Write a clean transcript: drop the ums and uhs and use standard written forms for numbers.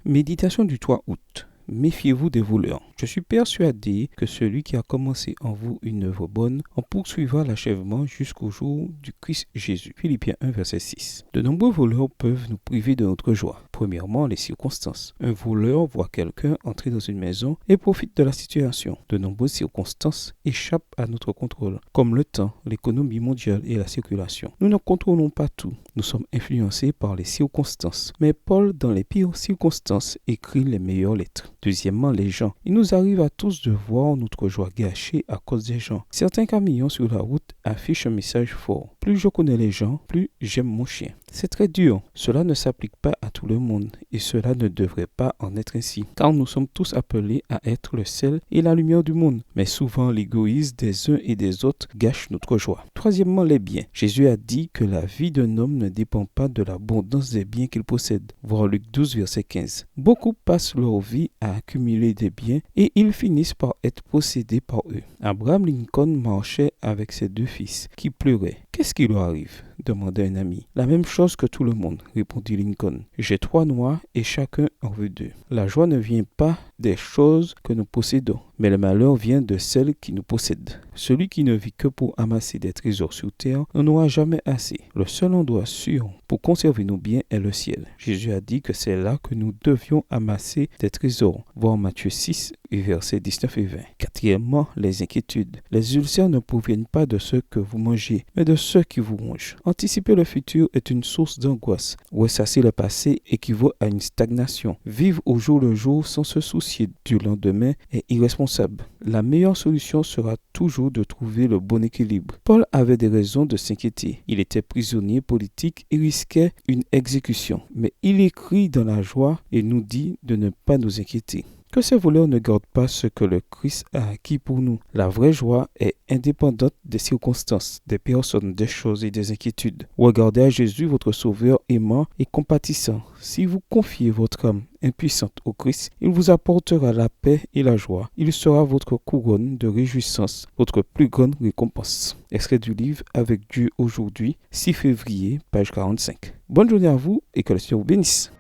Méditation du 3 août. Méfiez-vous des voleurs. Je suis persuadé que celui qui a commencé en vous une œuvre bonne en poursuivra l'achèvement jusqu'au jour du Christ Jésus. Philippiens 1, verset 6. De nombreux voleurs peuvent nous priver de notre joie. Premièrement, les circonstances. Un voleur voit quelqu'un entrer dans une maison et profite de la situation. De nombreuses circonstances échappent à notre contrôle, comme le temps, l'économie mondiale et la circulation. Nous ne contrôlons pas tout. Nous sommes influencés par les circonstances. Mais Paul, dans les pires circonstances, écrit les meilleures lettres. Deuxièmement, les gens. Il nous arrive à tous de voir notre joie gâchée à cause des gens. Certains camions sur la route affichent un message fort. Plus je connais les gens, plus j'aime mon chien. C'est très dur. Cela ne s'applique pas à tout le monde et cela ne devrait pas en être ainsi. Car nous sommes tous appelés à être le sel et la lumière du monde. Mais souvent, l'égoïsme des uns et des autres gâche notre joie. Troisièmement, les biens. Jésus a dit que la vie d'un homme ne dépend pas de l'abondance des biens qu'il possède. Voir Luc 12, verset 15. Beaucoup passent leur vie à accumuler des biens et ils finissent par être possédés par eux. Abraham Lincoln marchait avec ses deux fils qui pleuraient. Qu'est-ce qui leur arrive ? Demanda un ami. La même chose que tout le monde, répondit Lincoln. J'ai 3 noix et chacun en veut 2. La joie ne vient pas des choses que nous possédons, mais le malheur vient de celles qui nous possèdent. Celui qui ne vit que pour amasser des trésors sur terre n'en aura jamais assez. Le seul endroit sûr pour conserver nos biens est le ciel. Jésus a dit que c'est là que nous devions amasser des trésors. Voir Matthieu 6, versets 19 et 20. Quatrièmement, les inquiétudes. Les ulcères ne proviennent pas de ce que vous mangez, mais de ceux qui vous rongent. Anticiper le futur est une source d'angoisse. Ressasser le passé équivaut à une stagnation. Vivre au jour le jour sans se soucier du lendemain est irresponsable. La meilleure solution sera toujours de trouver le bon équilibre. Paul avait des raisons de s'inquiéter. Il était prisonnier politique et risquait une exécution. Mais il écrit dans la joie et nous dit de ne pas nous inquiéter. Que ces voleurs ne gardent pas ce que le Christ a acquis pour nous. La vraie joie est indépendante des circonstances, des personnes, des choses et des inquiétudes. Regardez à Jésus, votre Sauveur aimant et compatissant. Si vous confiez votre âme impuissante au Christ, il vous apportera la paix et la joie. Il sera votre couronne de réjouissance, votre plus grande récompense. Extrait du livre Avec Dieu aujourd'hui, 6 février, page 45. Bonne journée à vous et que le Seigneur vous bénisse.